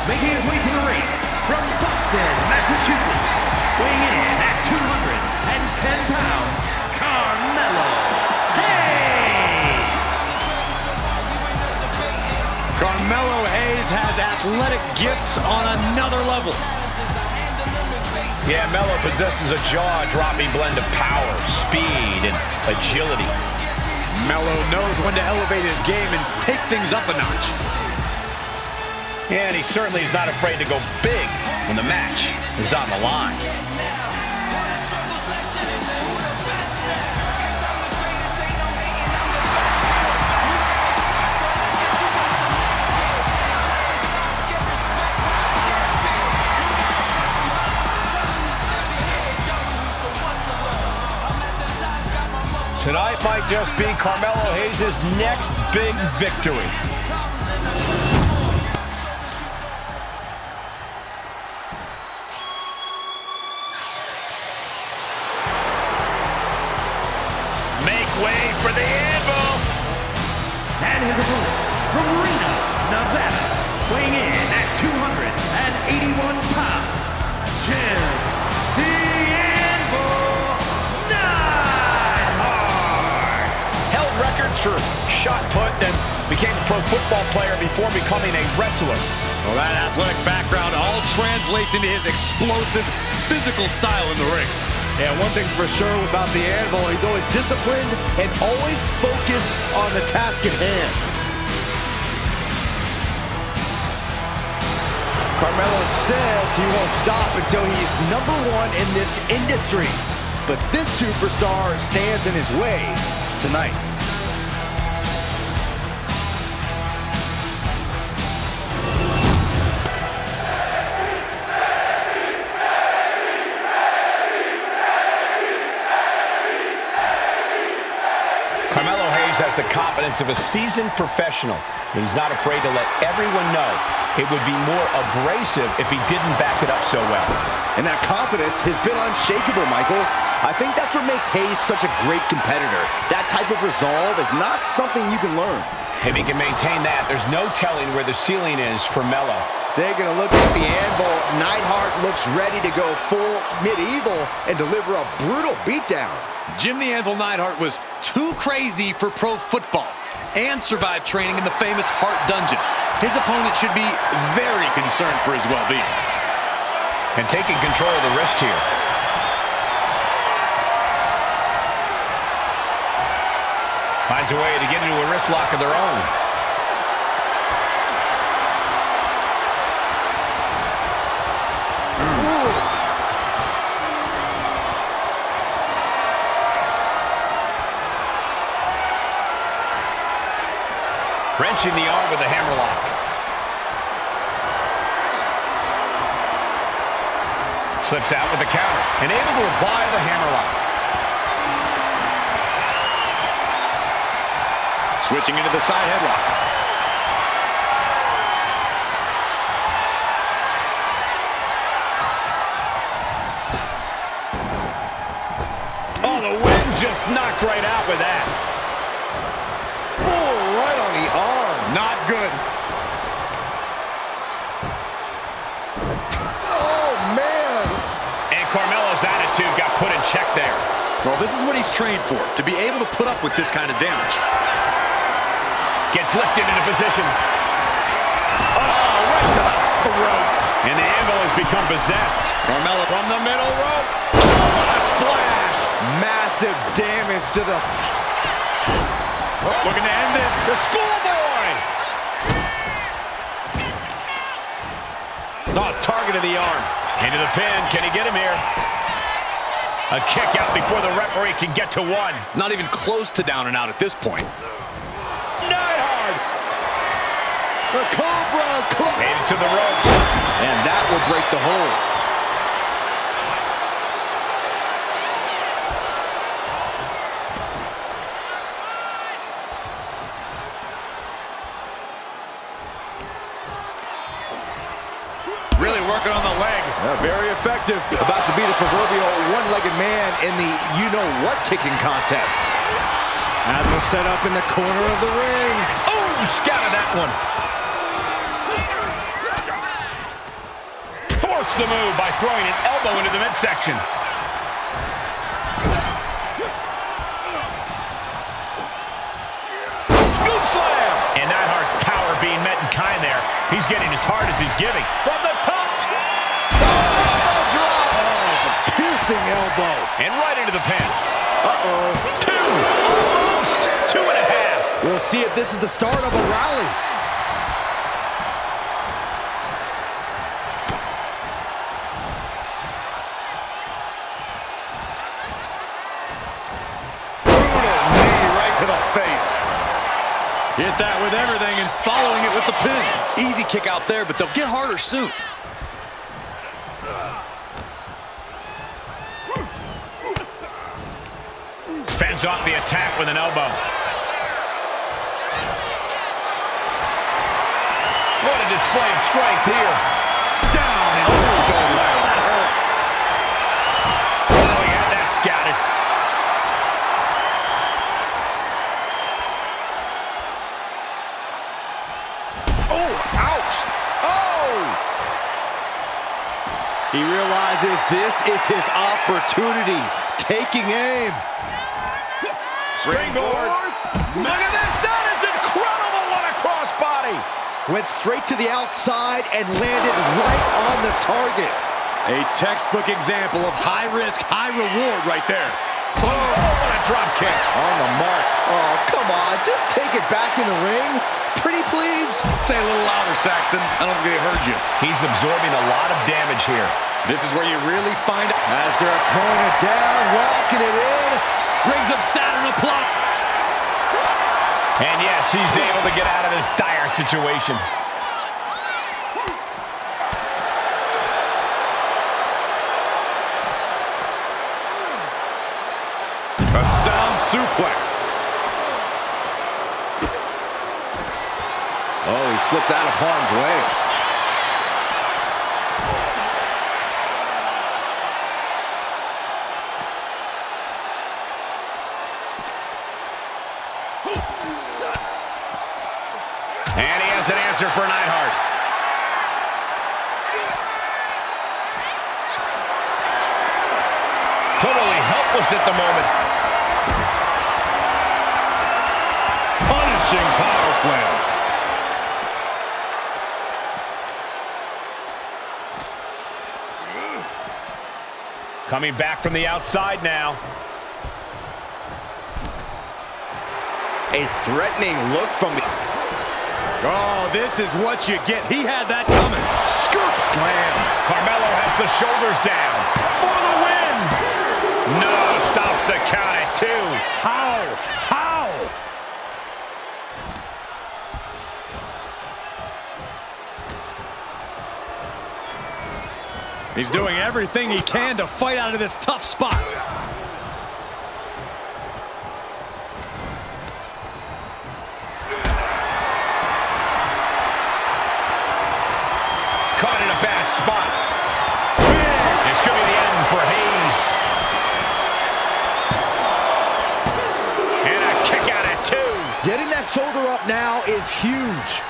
Making his way to the ring from Boston, Massachusetts, weighing in at 210 pounds, Carmelo Hayes! Carmelo Hayes has athletic gifts on another level. Yeah, Melo possesses a jaw-dropping blend of power, speed, and agility. Melo knows when to elevate his game and take things up a notch. And he certainly is not afraid to go big when the match is on the line. Tonight might just be Carmelo Hayes' next big victory. Make way for the anvil! And his opponent from Reno, Nevada, weighing in at 281 pounds, Jim the Anvil Neidhart! Held records for shot put and became a pro football player before becoming a wrestler. Well, that athletic background all translates into his explosive physical style in the ring. Yeah, one thing's for sure about the Anvil, he's always disciplined and always focused on the task at hand. Carmelo says he won't stop until he's #1 in this industry. But this superstar stands in his way tonight. Carmelo Hayes has the confidence of a seasoned professional, and he's not afraid to let everyone know it would be more abrasive if he didn't back it up so well. And that confidence has been unshakable, Michael. I think that's what makes Hayes such a great competitor. That type of resolve is not something you can learn. If he can maintain that, there's no telling where the ceiling is for Melo. Taking a look at the Anvil, Neidhart looks ready to go full medieval and deliver a brutal beatdown. Jim the Anvil Neidhart was too crazy for pro football and survived training in the famous Hart Dungeon. His opponent should be very concerned for his well-being. And taking control of the wrist here. Finds a way to get into a wrist lock of their own. Wrenching the arm with a hammerlock. Slips out with the counter and able to apply the hammerlock. Switching into the side headlock. Oh, the wind just knocked right out with that. Right on the arm. Not good. Oh, man. And Carmelo's attitude got put in check there. Well, this is what he's trained for, to be able to put up with this kind of damage. Gets lifted into position. Oh, right to the throat. And the Anvil has become possessed. Carmelo From the middle rope. Oh, a splash. Massive damage to the... Looking to end this. The schoolboy. Oh, target of the arm. Into the pin. Can he get him here? A kick out before the referee can get to one. Not even close to down and out at this point. Neidhart. The Cobra. Made it to the ropes. And that will break the hold. Really working on the leg. Very effective. About to be the proverbial one-legged man in the you-know-what kicking contest. As we'll set up in the corner of the ring. Oh, scouted that one. Starts the move by throwing an elbow into the midsection. Scoop slam! And Neidhart's power being met in kind there. He's getting as hard as he's giving. From the top! Drop! Oh, it's a piercing elbow. And right into the pin. Uh-oh. 2, almost 2.5. We'll see if this is the start of a rally. Hit that with everything and following it with the pin. Easy kick out there, but they'll get harder soon. Fends off the attack with an elbow. What a display of strength here. Down and over the shoulder. Oh, yeah, that's scouted. Oh, ouch! Oh! He realizes this is his opportunity. Taking aim. Springboard. Look at this. That is incredible. What a crossbody. Went straight to the outside and landed right on the target. A textbook example of high risk, high reward right there. Oh, what a drop kick. On the mark. Oh, come on. Just take it back in the ring. Pretty please. Say a little louder, Saxton. I don't think they heard you. He's absorbing a lot of damage here. This is where you really find out. As their opponent down, walking it in. Rings of Saturn applaud. And yes, he's able to get out of this dire situation. A sound suplex. Oh, he slips out of harm's way. And he has an answer for Neidhart. Totally helpless at the moment. Punishing power slam. Coming back from the outside now. A threatening look from the... Oh, this is what you get. He had that coming. Scoop slam. Carmelo has the shoulders down for the win. No, stops the count at 2. How? He's doing everything he can to fight out of this tough spot. Caught in a bad spot. This could be the end for Hayes. And a kick out at 2. Getting that shoulder up now is huge.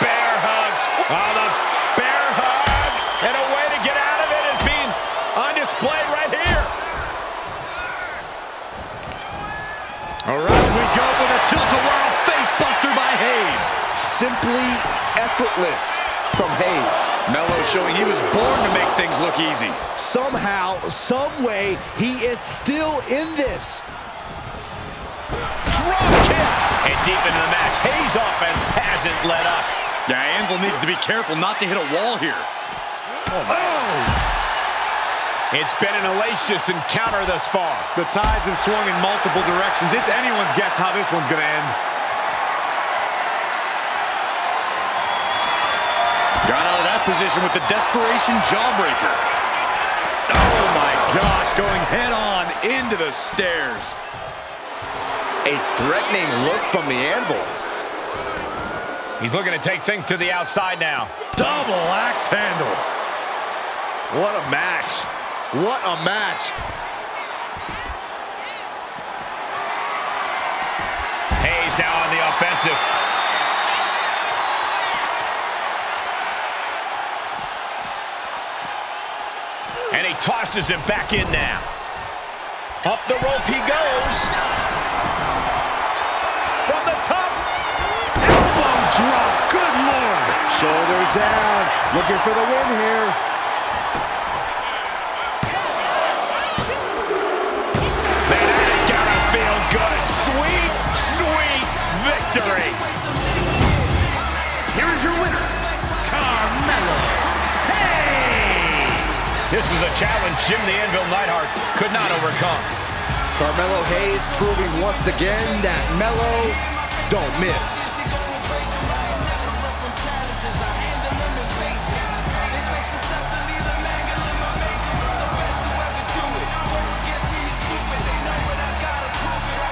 Bear hug. Oh, the bear hug. And a way to get out of it is being on display right here. Around we go with a tilt-a-whirl face buster by Hayes. Simply effortless from Hayes. Melo showing he was born to make things look easy. Somehow, some way, he is still in this. Drop kick. And deep into the match, Hayes' offense hasn't let up. Yeah, Anvil needs to be careful not to hit a wall here. Oh! It's been an hellacious encounter thus far. The tides have swung in multiple directions. It's anyone's guess how this one's going to end. Got out of that position with the desperation jawbreaker. Oh my gosh, going head on into the stairs. A threatening look from the Anvil. He's looking to take things to the outside now. Double axe handle. What a match. What a match. Hayes now on the defensive. And he tosses him back in now. Up the rope he goes. From the top. Elbow drop. Good Lord. Shoulders down. Looking for the win here. Man, that has got to feel good. Sweet, sweet victory. Here is your winner, Carmelo. This is a challenge Jim the Anvil Neidhart could not overcome. Carmelo Hayes proving once again that Melo don't miss.